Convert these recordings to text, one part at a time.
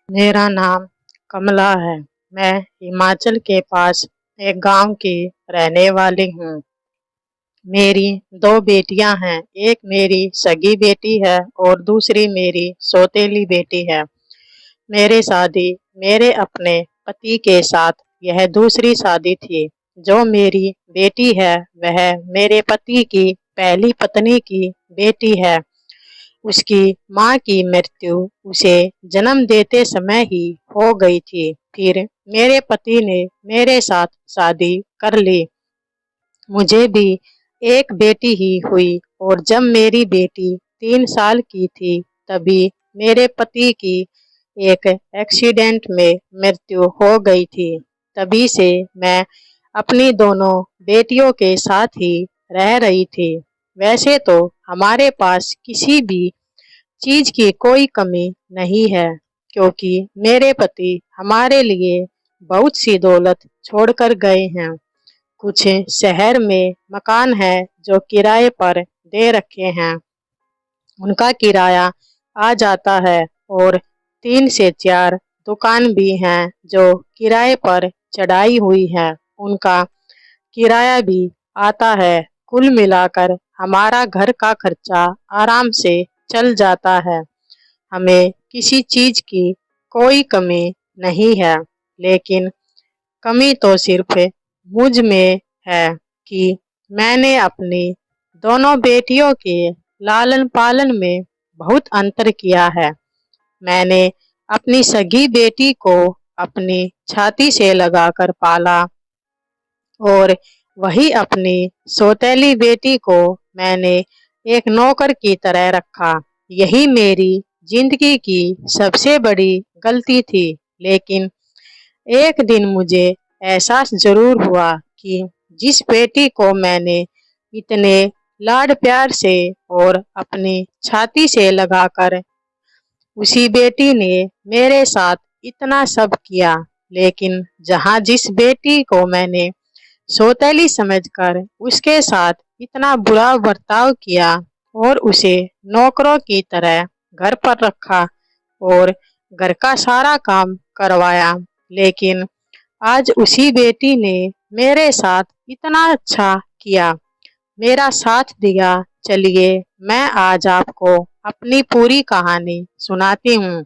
मेरा नाम कमला है। मैं हिमाचल के पास एक गांव की रहने वाली हूँ। मेरी दो बेटियां हैं। एक मेरी सगी बेटी है और दूसरी मेरी सौतेली बेटी है। मेरी शादी मेरे अपने पति के साथ यह दूसरी शादी थी। जो मेरी बेटी है वह मेरे पति की पहली पत्नी की बेटी है। उसकी माँ की मृत्यु उसे जन्म देते समय ही हो गई थी। फिर मेरे पति ने मेरे साथ शादी कर ली। मुझे भी एक बेटी ही हुई और जब मेरी बेटी 3 साल की थी तभी मेरे पति की एक एक्सीडेंट में मृत्यु हो गई थी। तभी से मैं अपनी दोनों बेटियों के साथ ही रह रही थी। वैसे तो हमारे पास किसी भी चीज की कोई कमी नहीं है, क्योंकि मेरे पति हमारे लिए बहुत सी दौलत छोड़कर गए हैं। कुछ शहर में मकान है जो किराए पर दे रखे हैं। उनका किराया आ जाता है और 3 से 4 दुकान भी हैं जो किराए पर चढ़ाई हुई है। उनका किराया भी आता है। कुल मिलाकर हमारा घर का खर्चा आराम से चल जाता है। हमें किसी चीज की कोई कमी नहीं है, लेकिन कमी तो सिर्फ मुझ में है कि मैंने अपनी दोनों बेटियों के लालन पालन में बहुत अंतर किया है। मैंने अपनी सगी बेटी को अपनी छाती से लगाकर पाला और वही अपनी सौतेली बेटी को मैंने एक नौकर की तरह रखा। यही मेरी जिंदगी की सबसे बड़ी गलती थी। लेकिन एक दिन मुझे एहसास जरूर हुआ कि जिस बेटी को मैंने इतने लाड प्यार से और अपनी छाती से लगाकर, उसी बेटी ने मेरे साथ इतना सब किया। लेकिन जहाँ जिस बेटी को मैंने सौतेली समझकर उसके साथ इतना बुरा बर्ताव किया और उसे नौकरों की तरह घर पर रखा और घर का सारा काम करवाया, लेकिन आज उसी बेटी ने मेरे साथ इतना अच्छा किया, मेरा साथ दिया। चलिए मैं आज आपको अपनी पूरी कहानी सुनाती हूँ।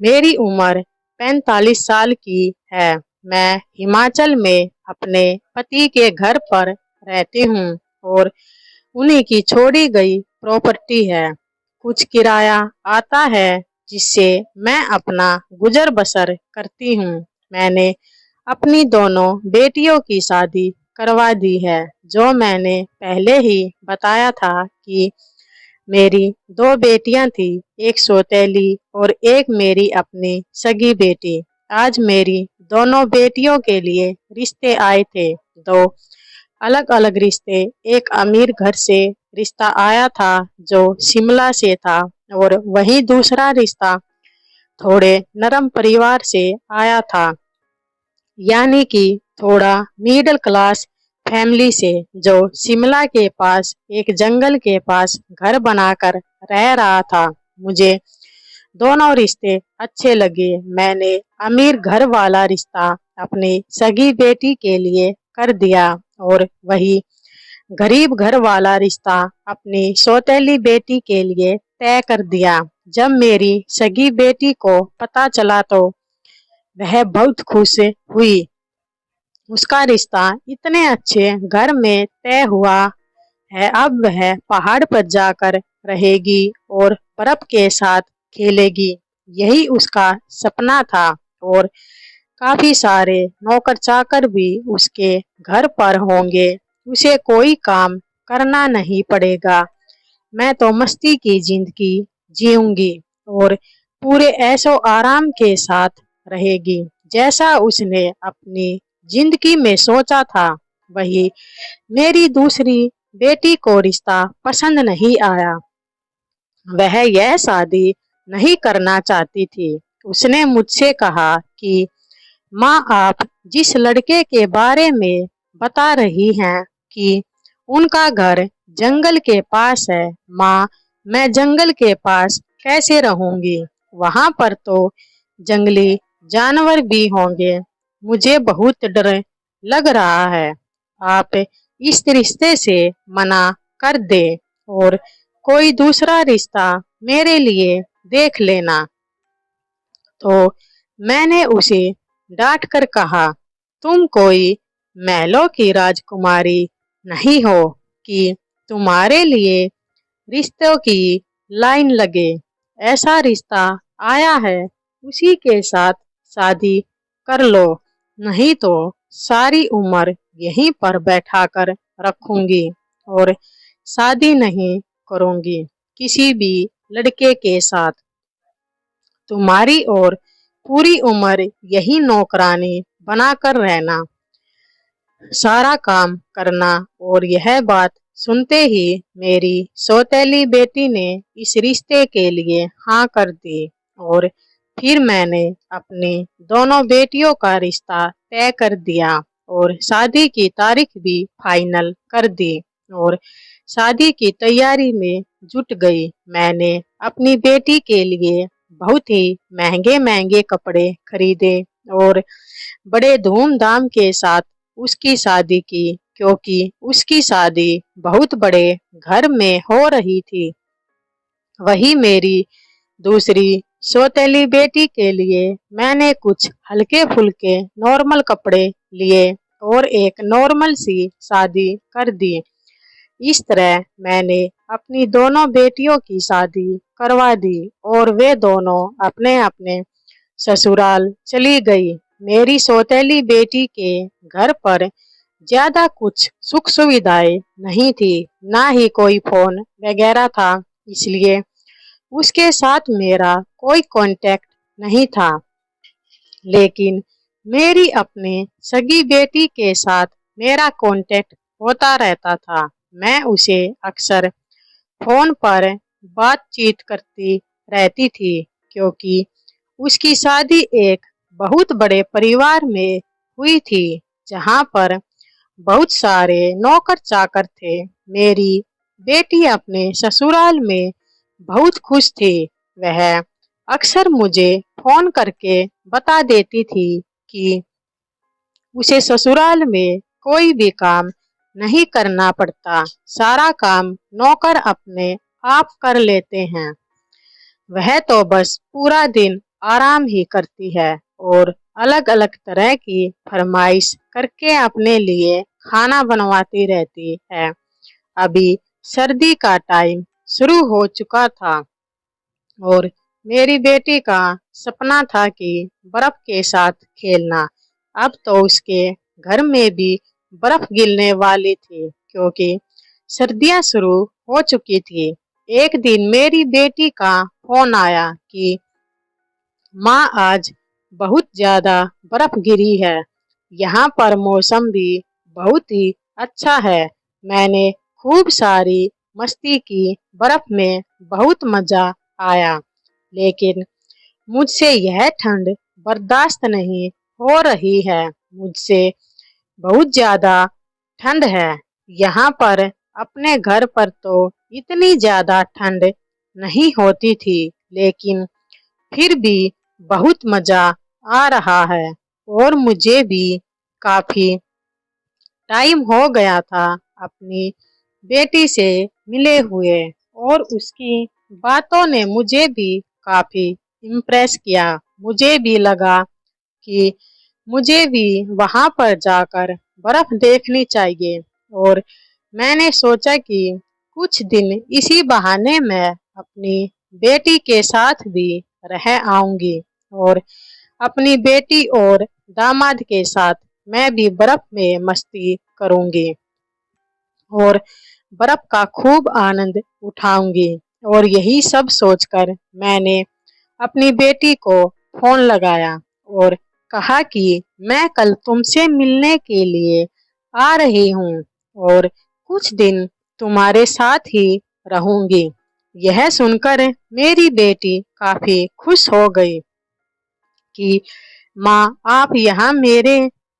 मेरी उम्र 45 साल की है। मैं हिमाचल में अपने पति के घर पर रहती हूँ और उन्हीं की छोड़ी गई प्रॉपर्टी है। कुछ किराया आता है जिससे मैं अपना गुजर बसर करती हूँ। मैंने अपनी दोनों बेटियों की शादी करवा दी है। जो मैंने पहले ही बताया था कि मेरी दो बेटियां थी, एक सौतेली और एक मेरी अपनी सगी बेटी। आज मेरी दोनों बेटियों के लिए रिश्ते आए थे। दो अलग अलग रिश्ते। एक अमीर घर से रिश्ता आया था जो शिमला से था, और वही दूसरा रिश्ता थोड़े नरम परिवार से आया था, यानी कि थोड़ा मिडिल क्लास फैमिली से, जो शिमला के पास एक जंगल के पास घर बनाकर रह रहा था। मुझे दोनों रिश्ते अच्छे लगे। मैंने अमीर घर वाला रिश्ता अपनी सगी बेटी के लिए कर दिया और वही गरीब घर वाला रिश्ता अपनी सौतेली बेटी के लिए तय कर दिया। जब मेरी सगी बेटी को पता चला तो वह बहुत खुश हुई। उसका रिश्ता इतने अच्छे घर में तय हुआ है। अब वह पहाड़ पर जाकर रहेगी और बर्फ के साथ खेलेगी। यही उसका सपना था और काफी सारे नौकर चाकर भी उसके घर पर होंगे। उसे कोई काम करना नहीं पड़ेगा। मैं तो मस्ती की जिंदगी जीऊंगी और पूरे ऐशो आराम के साथ रहेगी। जैसा उसने अपनी जिंदगी में सोचा था, वही मेरी दूसरी बेटी को रिश्ता पसंद नहीं आया। वह यह शादी नहीं करना चाहती थी। उसने मुझसे कहा कि माँ, आप जिस लड़के के बारे में बता रही हैं कि उनका घर जंगल के पास है, माँ, मैं जंगल के पास कैसे रहूंगी? वहां पर तो जंगली जानवर भी होंगे। मुझे बहुत डर लग रहा है। आप इस रिश्ते से मना कर दे और कोई दूसरा रिश्ता मेरे लिए देख लेना। तो मैंने उसे डांट कर कहा, तुम कोई महलों की राजकुमारी नहीं हो कि तुम्हारे लिए रिश्तों की लाइन लगे। ऐसा रिश्ता आया है, उसी के साथ शादी कर लो, नहीं तो सारी उम्र यहीं पर बैठा कर रखूंगी और शादी नहीं करूंगी किसी भी लड़के के साथ। तुम्हारी और पूरी उम्र यही नौकरानी बनाकर रहना, सारा काम करना। और यह बात सुनते ही मेरी सौतेली बेटी ने इस रिश्ते के लिए हाँ कर दी और फिर मैंने अपनी दोनों बेटियों का रिश्ता तय कर दिया और शादी की तारीख भी फाइनल कर दी और शादी की तैयारी में जुट गई। मैंने अपनी बेटी के लिए बहुत ही महंगे महंगे कपड़े खरीदे और बड़े धूमधाम के साथ उसकी शादी की, क्योंकि उसकी शादी बहुत बड़े घर में हो रही थी। वही मेरी दूसरी सौतेली बेटी के लिए मैंने कुछ हल्के फुल्के नॉर्मल कपड़े लिए और एक नॉर्मल सी शादी कर दी। इस तरह मैंने अपनी दोनों बेटियों की शादी करवा दी और वे दोनों अपने अपने ससुराल चली गई। मेरी सौतेली बेटी के घर पर ज्यादा कुछ सुख सुविधाएं नहीं थी, ना ही कोई फोन वगैरह था, इसलिए उसके साथ मेरा कोई कांटेक्ट नहीं था। लेकिन मेरी अपने सगी बेटी के साथ मेरा कांटेक्ट होता रहता था। मैं उसे अक्सर फोन पर बातचीत करती रहती थी, क्योंकि उसकी शादी एक बहुत बड़े परिवार में हुई थी, जहां पर बहुत सारे नौकर चाकर थे। मेरी बेटी अपने ससुराल में बहुत खुश थी। वह अक्सर मुझे फोन करके बता देती थी कि उसे ससुराल में कोई भी काम नहीं करना पड़ता, सारा काम नौकर अपने आप कर लेते हैं। वह तो बस पूरा दिन आराम ही करती है और अलग अलग तरह की फरमाइश करके अपने लिए खाना बनवाती रहती है। अभी सर्दी का टाइम शुरू हो चुका था और मेरी बेटी का सपना था कि बर्फ के साथ खेलना। अब तो उसके घर में भी बर्फ गिरने वाली थी, क्योंकि सर्दियां शुरू हो चुकी थी। एक दिन मेरी बेटी का फोन आया कि माँ, आज बहुत ज्यादा बर्फ गिरी है, यहाँ पर मौसम भी बहुत ही अच्छा है। मैंने खूब सारी मस्ती की, बर्फ में बहुत मजा आया, लेकिन मुझसे यह ठंड बर्दाश्त नहीं हो रही है। मुझसे बहुत ज्यादा ठंड है। यहाँ पर अपने घर पर तो इतनी ज्यादा ठंड नहीं होती थी, लेकिन फिर भी बहुत मजा आ रहा है और मुझे भी काफी टाइम हो गया था अपनी बेटी से मिले हुए और उसकी बातों ने मुझे भी काफी इम्प्रेस किया। मुझे भी लगा कि मुझे भी वहां पर जाकर बर्फ देखनी चाहिए और मैंने सोचा कि कुछ दिन इसी बहाने मैं अपनी बेटी के साथ भी रह आऊंगी और अपनी बेटी और दामाद के साथ मैं भी बर्फ में मस्ती करूंगी और बर्फ का खूब आनंद उठाऊंगी। और यही सब सोचकर मैंने अपनी बेटी को फोन लगाया और कहा कि मैं कल तुमसे मिलने के लिए आ रही हूँ और कुछ दिन तुम्हारे साथ ही रहूंगी। यह सुनकर मेरी बेटी काफी खुश हो गई कि माँ, आप यहाँ मेरे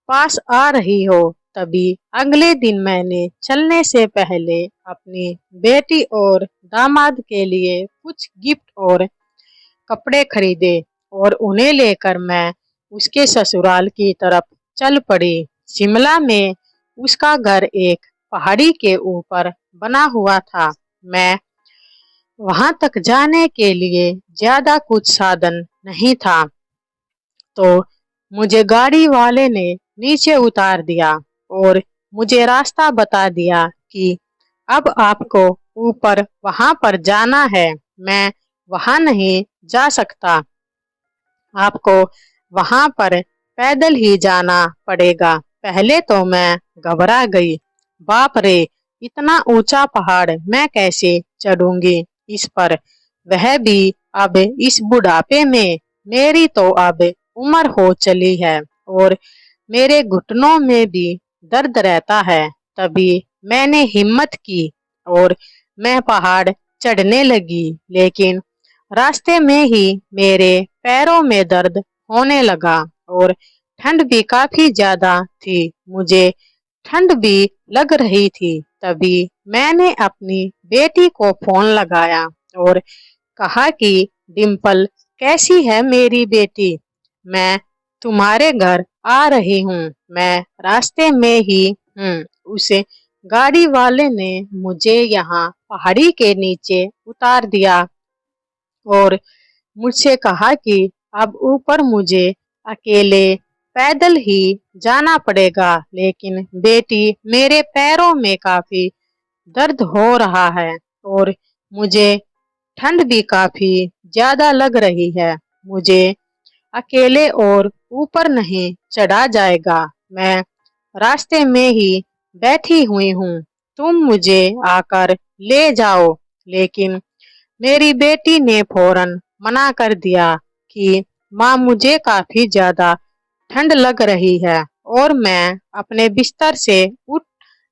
पास आ रही हो। तभी अगले दिन मैंने चलने से पहले अपनी बेटी और दामाद के लिए कुछ गिफ्ट और कपड़े खरीदे और उन्हें लेकर मैं उसके ससुराल की तरफ चल पड़ी। शिमला में उसका घर एक पहाड़ी के ऊपर बना हुआ था। मैं वहां तक जाने के लिए ज्यादा कुछ साधन नहीं था, तो मुझे गाड़ी वाले ने नीचे उतार दिया और मुझे रास्ता बता दिया कि अब आपको ऊपर वहां पर जाना है। मैं वहां नहीं जा सकता, आपको वहां पर पैदल ही जाना पड़ेगा। पहले तो मैं घबरा गई। बाप रे, इतना ऊंचा पहाड़ मैं कैसे चढ़ूंगी इस पर, वह भी अब इस बुढ़ापे में। मेरी तो अब उम्र हो चली है और मेरे घुटनों में भी दर्द रहता है। तभी मैंने हिम्मत की और मैं पहाड़ चढ़ने लगी, लेकिन रास्ते में ही मेरे पैरों में दर्द होने लगा और ठंड भी काफी ज्यादा थी। मुझे ठंड भी लग रही थी। तभी मैंने अपनी बेटी को फोन लगाया और कहा कि डिम्पल, कैसी है मेरी बेटी? मैं तुम्हारे घर आ रही हूँ, मैं रास्ते में ही हूँ। उसे गाड़ी वाले ने मुझे यहाँ पहाड़ी के नीचे उतार दिया और मुझसे कहा कि अब ऊपर मुझे अकेले पैदल ही जाना पड़ेगा। लेकिन बेटी, मेरे पैरों में काफी दर्द हो रहा है और मुझे ठंड भी काफी ज्यादा लग रही है। मुझे अकेले और ऊपर नहीं चढ़ा जाएगा। मैं रास्ते में ही बैठी हुई हूँ, तुम मुझे आकर ले जाओ। लेकिन मेरी बेटी ने फौरन मना कर दिया कि माँ, मुझे काफी ज्यादा ठंड लग रही है और मैं अपने बिस्तर से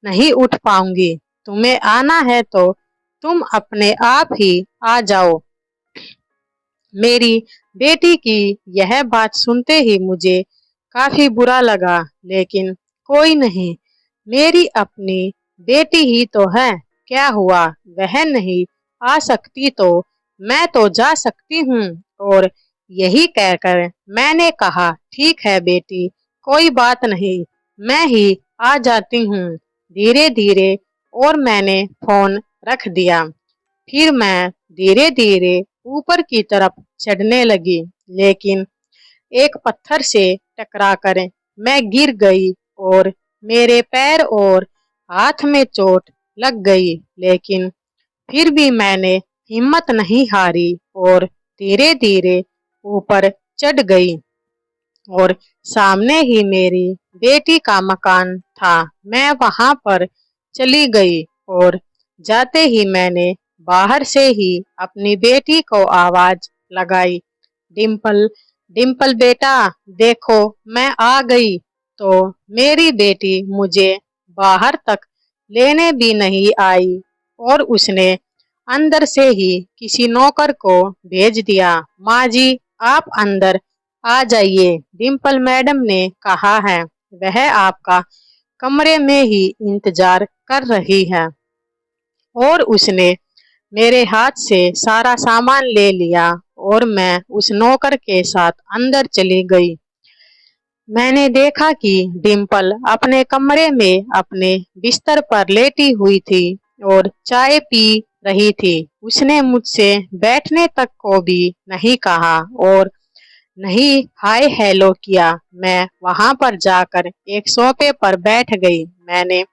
नहीं उठ पाऊंगी। तुम्हें आना है तो तुम अपने आप ही आ जाओ। मेरी बेटी की यह बात सुनते ही मुझे काफी बुरा लगा, लेकिन कोई नहीं, मेरी अपनी बेटी ही तो है, क्या हुआ, वह नहीं आ सकती तो मैं तो जा सकती हूँ। और यही कहकर मैंने कहा, ठीक है बेटी, कोई बात नहीं, मैं ही आ जाती हूँ। धीरे धीरे और मैंने फोन रख दिया। फिर मैं धीरे धीरे ऊपर की तरफ चढ़ने लगी, लेकिन एक पत्थर से टकराकर मैं गिर गई और मेरे पैर और हाथ में चोट लग गई। लेकिन फिर भी मैंने हिम्मत नहीं हारी और धीरे धीरे ऊपर चढ़ गई और सामने ही मेरी बेटी का मकान था। मैं वहां पर चली गई और जाते ही मैंने बाहर से ही अपनी बेटी को आवाज लगाई, डिम्पल, डिम्पल बेटा, देखो मैं आ गई। तो मेरी बेटी मुझे बाहर तक लेने भी नहीं आई और उसने अंदर से ही किसी नौकर को भेज दिया। माँ जी, आप अंदर आ जाइए, डिम्पल मैडम ने कहा है, वह आपका कमरे में ही इंतजार कर रही है। और उसने मेरे हाथ से सारा सामान ले लिया और मैं उस नौकर के साथ अंदर चली गई। मैंने देखा कि डिम्पल अपने कमरे में अपने बिस्तर पर लेटी हुई थी और चाय पी रही थी। उसने मुझसे बैठने तक को भी नहीं कहा और नहीं हाय हेलो किया। मैं वहां पर जाकर एक सोफे पर बैठ गई। मैंने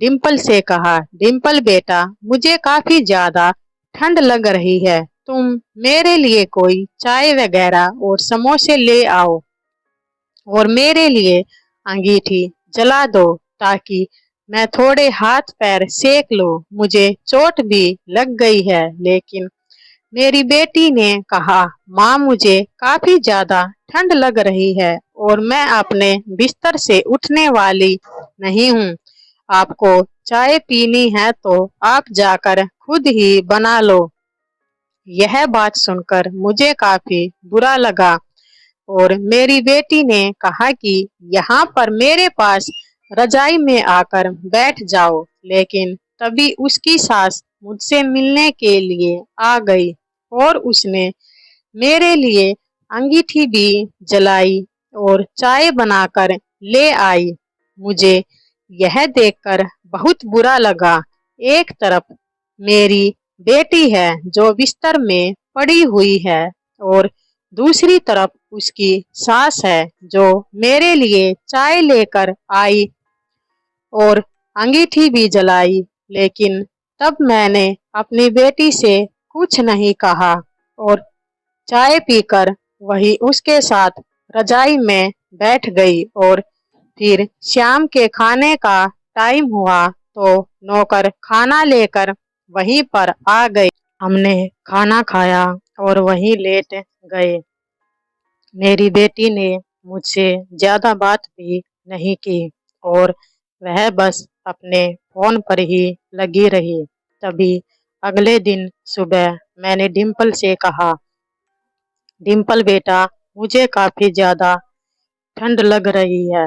डिम्पल से कहा, डिम्पल बेटा, मुझे काफी ज्यादा ठंड लग रही है, तुम मेरे लिए कोई चाय वगैरह और समोसे ले आओ और मेरे लिए अंगीठी जला दो ताकि मैं थोड़े हाथ पैर सेक लूं, मुझे चोट भी लग गई है। लेकिन मेरी बेटी ने कहा, माँ, मुझे काफी ज्यादा ठंड लग रही है और मैं अपने बिस्तर से उठने वाली नहीं हूँ। आपको चाय पीनी है तो आप जाकर खुद ही बना लो। यह बात सुनकर मुझे काफी बुरा लगा और मेरी बेटी ने कहा कि यहाँ पर मेरे पास रजाई में आकर बैठ जाओ। लेकिन तभी उसकी सास मुझसे मिलने के लिए आ गई और उसने मेरे लिए अंगीठी भी जलाई और चाय बनाकर ले आई। मुझे यह देखकर बहुत बुरा लगा। एक तरफ मेरी बेटी है जो बिस्तर में पड़ी हुई है और दूसरी तरफ उसकी सास है जो मेरे लिए चाय लेकर आई और अंगीठी भी जलाई। लेकिन तब मैंने अपनी बेटी से कुछ नहीं कहा और चाय पीकर वही उसके साथ रजाई में बैठ गई। और फिर शाम के खाने का टाइम हुआ तो नौकर खाना लेकर वहीं पर आ गए। हमने खाना खाया और वहीं लेट गए। मेरी बेटी ने मुझसे ज्यादा बात भी नहीं की और वह बस अपने फोन पर ही लगी रही। तभी अगले दिन सुबह मैंने डिम्पल से कहा, डिम्पल बेटा, मुझे काफी ज्यादा ठंड लग रही है,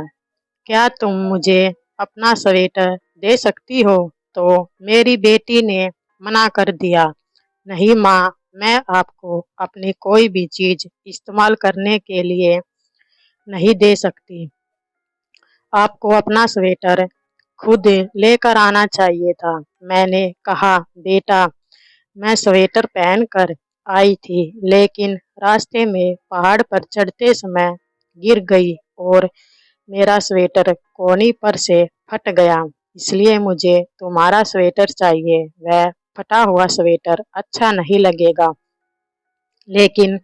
क्या तुम मुझे अपना स्वेटर दे सकती हो? तो मेरी बेटी ने मना कर दिया, नहीं माँ, मैं आपको अपनी कोई भी चीज इस्तेमाल करने के लिए नहीं दे सकती। आपको अपना स्वेटर खुद लेकर आना चाहिए था। मैंने कहा, बेटा, मैं स्वेटर पहन कर आई थी लेकिन रास्ते में पहाड़ पर चढ़ते समय गिर गई और मेरा स्वेटर कोहनी पर से फट गया, इसलिए मुझे तुम्हारा स्वेटर चाहिए। वह फटा हुआ स्वेटर अच्छा नहीं लगेगा। लेकिन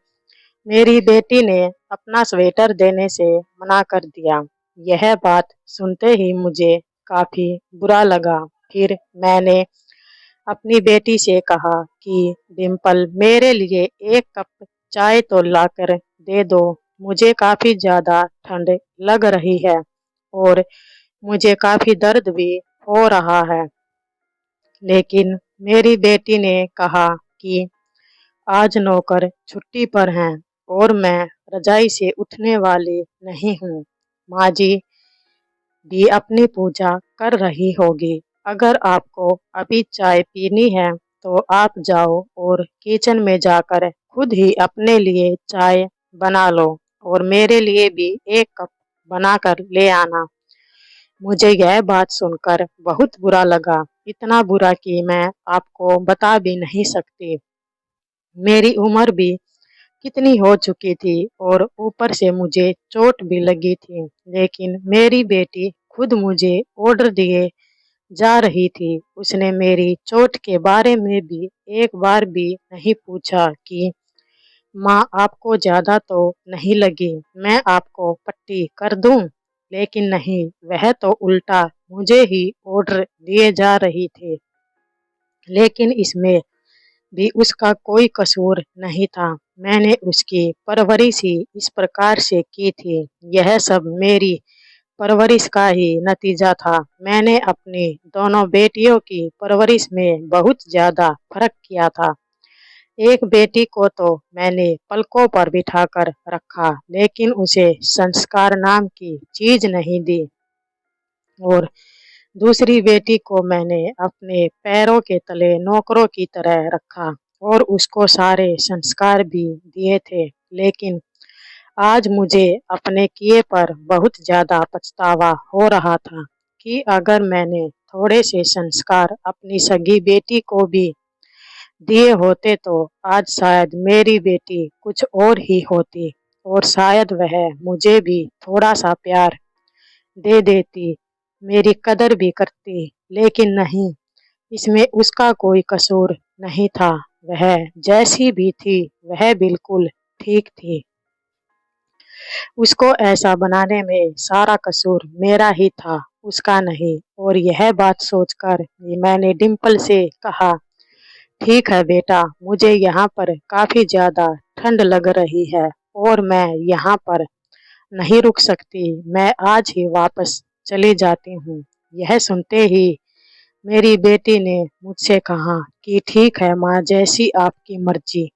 मेरी बेटी ने अपना स्वेटर देने से मना कर दिया। यह बात सुनते ही मुझे काफी बुरा लगा। फिर मैंने अपनी बेटी से कहा कि डिम्पल, मेरे लिए एक कप चाय तो लाकर दे दो। मुझे काफी ज्यादा ठंड लग रही है और मुझे काफी दर्द भी हो रहा है। लेकिन मेरी बेटी ने कहा कि आज नौकर छुट्टी पर हैं और मैं रजाई से उठने वाली नहीं हूँ। माँ जी भी अपनी पूजा कर रही होगी। अगर आपको अभी चाय पीनी है तो आप जाओ और किचन में जाकर खुद ही अपने लिए चाय बना लो और मेरे लिए भी एक कप बनाकर ले आना। मुझे यह बात सुनकर बहुत बुरा लगा, इतना बुरा कि मैं आपको बता भी नहीं सकती। मेरी उम्र भी कितनी हो चुकी थी और ऊपर से मुझे चोट भी लगी थी, लेकिन मेरी बेटी खुद मुझे ऑर्डर दिए जा रही थी। उसने मेरी चोट के बारे में भी एक बार भी नहीं पूछा कि माँ, आपको ज्यादा तो नहीं लगी, मैं आपको पट्टी कर दूं? लेकिन नहीं, वह तो उल्टा मुझे ही ऑर्डर दिए जा रही थी। लेकिन इसमें भी उसका कोई कसूर नहीं था। मैंने उसकी परवरिश ही इस प्रकार से की थी। यह सब मेरी परवरिश का ही नतीजा था। मैंने अपनी दोनों बेटियों की परवरिश में बहुत ज्यादा फर्क किया था। एक बेटी को तो मैंने पलकों पर बिठाकर रखा, लेकिन उसे संस्कार नाम की चीज नहीं दी और दूसरी बेटी को मैंने अपने पैरों के तले नौकरों की तरह रखा और उसको सारे संस्कार भी दिए थे। लेकिन आज मुझे अपने किए पर बहुत ज्यादा पछतावा हो रहा था कि अगर मैंने थोड़े से संस्कार अपनी सगी बेटी को भी दिए होते तो आज शायद मेरी बेटी कुछ और ही होती और शायद वह मुझे भी थोड़ा सा प्यार दे देती, मेरी कदर भी करती। लेकिन नहीं, इसमें उसका कोई कसूर नहीं था। वह जैसी भी थी वह बिल्कुल ठीक थी। उसको ऐसा बनाने में सारा कसूर मेरा ही था, उसका नहीं। और यह बात सोचकर मैंने डिम्पल से कहा, ठीक है बेटा, मुझे यहाँ पर काफी ज्यादा ठंड लग रही है और मैं यहाँ पर नहीं रुक सकती, मैं आज ही वापस चली जाती हूँ। यह सुनते ही मेरी बेटी ने मुझसे कहा कि ठीक है माँ, जैसी आपकी मर्जी,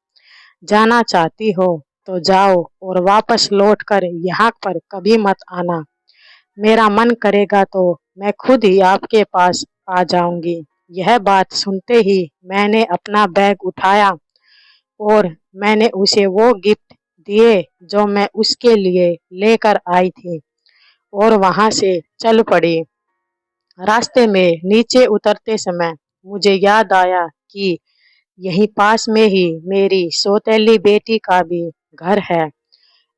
जाना चाहती हो तो जाओ और वापस लौटकर यहाँ पर कभी मत आना। मेरा मन करेगा तो मैं खुद ही आपके पास आ जाऊंगी। यह बात सुनते ही मैंने अपना बैग उठाया और मैंने उसे वो गिफ्ट दिए जो मैं उसके लिए लेकर आई थी और वहां से चल पड़ी। रास्ते में नीचे उतरते समय मुझे याद आया कि यहीं पास में ही मेरी सौतेली बेटी का भी घर है।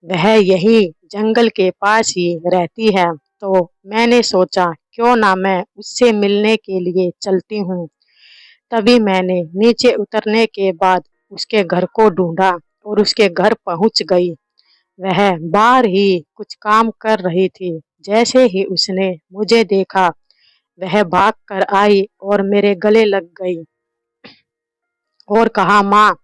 वह यही जंगल के पास ही रहती है। तो मैंने सोचा क्यों ना मैं उससे मिलने के लिए चलती हूँ। तभी मैंने नीचे उतरने के बाद उसके घर को ढूंढा और उसके घर पहुंच गई। वह बाहर ही कुछ काम कर रही थी। जैसे ही उसने मुझे देखा वह भाग कर आई और मेरे गले लग गई और कहा, माँ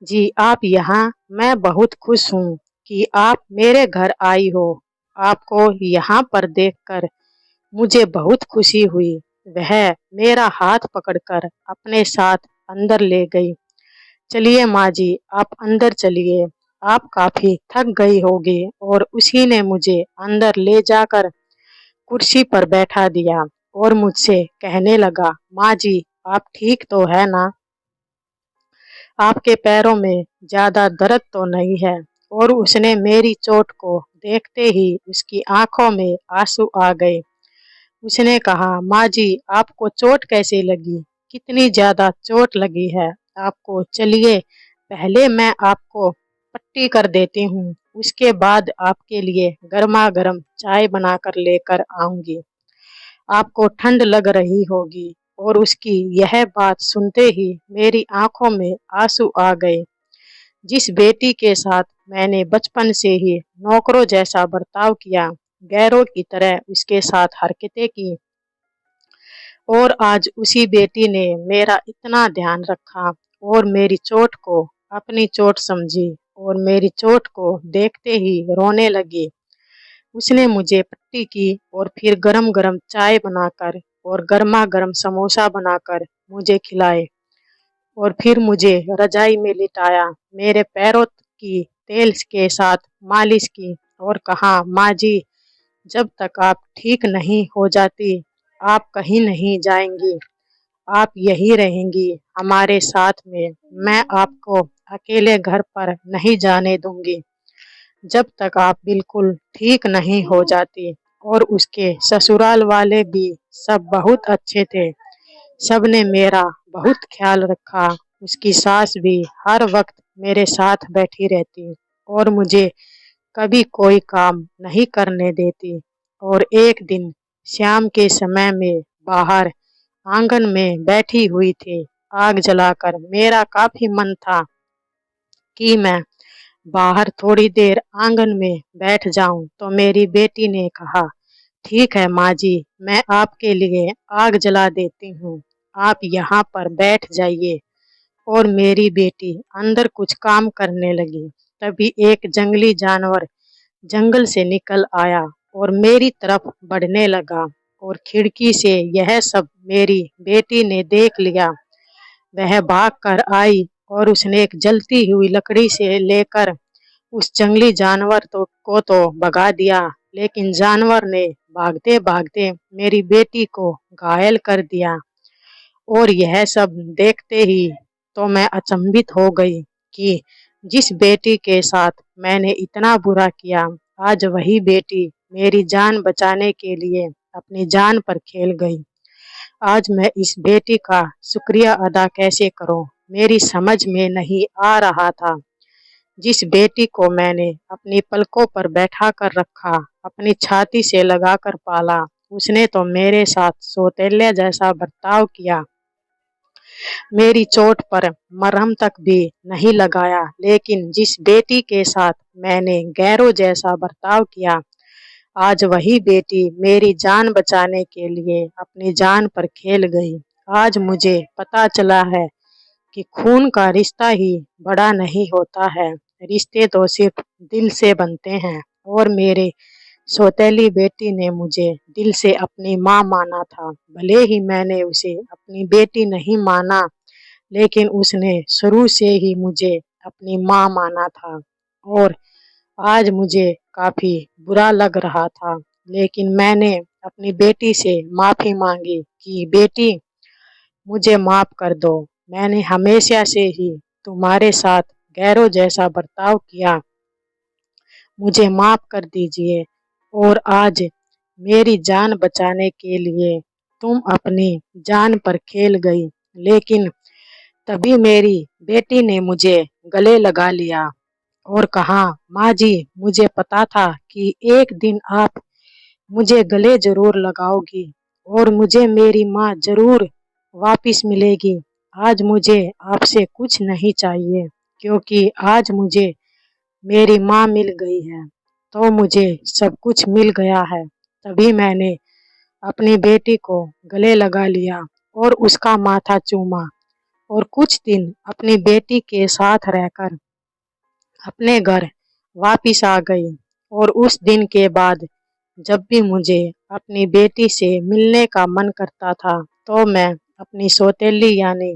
जी आप यहाँ, मैं बहुत खुश हूँ कि आप मेरे घर आई हो। आपको यहाँ पर देखकर मुझे बहुत खुशी हुई। वह मेरा हाथ पकड़कर अपने साथ अंदर ले गई। चलिए माँ जी आप अंदर चलिए, आप काफी थक गई होगी। और उसी ने मुझे अंदर ले जाकर कुर्सी पर बैठा दिया और मुझसे कहने लगा, माँ जी आप ठीक तो है ना? आपके पैरों में ज्यादा दर्द तो नहीं है? और उसने मेरी चोट को देखते ही उसकी आंखों में आंसू आ गए। उसने कहा, माँ जी आपको चोट कैसे लगी? कितनी ज्यादा चोट लगी है आपको? चलिए पहले मैं आपको पट्टी कर देती हूँ, उसके बाद आपके लिए गर्मा गर्म चाय बनाकर लेकर आऊंगी। आपको ठंड लग रही होगी। और उसकी यह बात सुनते ही मेरी आंखों में आंसू आ गए। जिस बेटी के साथ मैंने बचपन से ही नौकरों जैसा बर्ताव किया, गैरों की तरह उसके साथ हरकतें की, और आज उसी बेटी ने मेरा इतना ध्यान रखा और मेरी चोट को अपनी चोट समझी और मेरी चोट को देखते ही रोने लगी। उसने मुझे पट्टी की और फिर गरम गरम चाय बनाकर और गर्मा गर्म समोसा बनाकर मुझे खिलाए और फिर मुझे रजाई में लिटाया, मेरे पैरों की तेल के साथ मालिश की और कहा, माँ जी जब तक आप ठीक नहीं हो जाती आप कहीं नहीं जाएंगी, आप यही रहेंगी हमारे साथ में। मैं आपको अकेले घर पर नहीं जाने दूंगी जब तक आप बिल्कुल ठीक नहीं हो जाती। और उसके ससुराल वाले भी सब बहुत अच्छे थे। सबने मेरा बहुत ख्याल रखा। उसकी सास भी हर वक्त मेरे साथ बैठी रहती और मुझे कभी कोई काम नहीं करने देती। और एक दिन शाम के समय में बाहर आंगन में बैठी हुई थी आग जलाकर, मेरा काफी मन था कि मैं बाहर थोड़ी देर आंगन में बैठ जाऊं। तो मेरी बेटी ने कहा, ठीक है माँ जी मैं आपके लिए आग जला देती हूँ, आप यहाँ पर बैठ जाइए। और मेरी बेटी अंदर कुछ काम करने लगी। तभी एक जंगली जानवर जंगल से निकल आया और मेरी तरफ बढ़ने लगा और खिड़की से यह सब मेरी बेटी ने देख लिया। वह भाग कर आई और उसने एक जलती हुई लकड़ी से लेकर उस जंगली जानवर को तो भगा दिया, लेकिन जानवर ने भागते भागते मेरी बेटी को घायल कर दिया। और यह सब देखते ही तो मैं अचंभित हो गई कि जिस बेटी के साथ मैंने इतना बुरा किया, आज वही बेटी मेरी जान बचाने के लिए अपनी जान पर खेल गई। आज मैं इस बेटी का शुक्रिया अदा कैसे करूं, मेरी समझ में नहीं आ रहा था। जिस बेटी को मैंने अपनी पलकों पर बैठा कर रखा, अपनी छाती से लगाकर पाला, उसने तो मेरे साथ सौतेले जैसा बर्ताव किया, मेरी चोट पर मरहम तक भी नहीं लगाया। लेकिन जिस बेटी के साथ मैंने गैरों जैसा बर्ताव किया, आज वही बेटी मेरी जान बचाने के लिए अपनी जान पर खेल गई। आज मुझे पता चला है कि खून का रिश्ता ही बड़ा नहीं होता है, रिश्ते तो सिर्फ दिल से बनते हैं। और मेरे सौतेली बेटी ने मुझे दिल से अपनी माँ माना था। भले ही मैंने उसे अपनी बेटी नहीं माना, लेकिन उसने शुरू से ही मुझे अपनी माँ माना था। और आज मुझे काफी बुरा लग रहा था, लेकिन मैंने अपनी बेटी से माफी मांगी कि बेटी मुझे माफ कर दो। मैंने हमेशा से ही तुम्हारे साथ गैरों जैसा बर्ताव किया, मुझे माफ कर दीजिए। और आज मेरी जान बचाने के लिए तुम अपनी जान पर खेल गई, लेकिन तभी मेरी बेटी ने मुझे गले लगा लिया और कहा, माँ जी, मुझे पता था कि एक दिन आप मुझे गले जरूर लगाओगी और मुझे मेरी माँ जरूर वापिस मिलेगी। आज मुझे आपसे कुछ नहीं चाहिए, क्योंकि आज मुझे मेरी माँ मिल गई है, तो मुझे सब कुछ मिल गया है। तभी मैंने अपनी बेटी को गले लगा लिया और उसका माथा चूमा और कुछ दिन अपनी बेटी के साथ रहकर अपने घर वापिस आ गई। और उस दिन के बाद जब भी मुझे अपनी बेटी से मिलने का मन करता था, तो मैं अपनी सौतेली यानी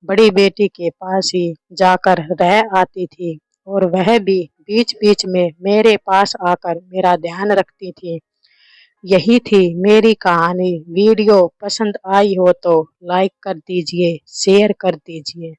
बड़ी बेटी के पास ही जाकर रह आती थी और वह भी बीच बीच में मेरे पास आकर मेरा ध्यान रखती थी। यही थी मेरी कहानी। वीडियो पसंद आई हो तो लाइक कर दीजिए, शेयर कर दीजिए।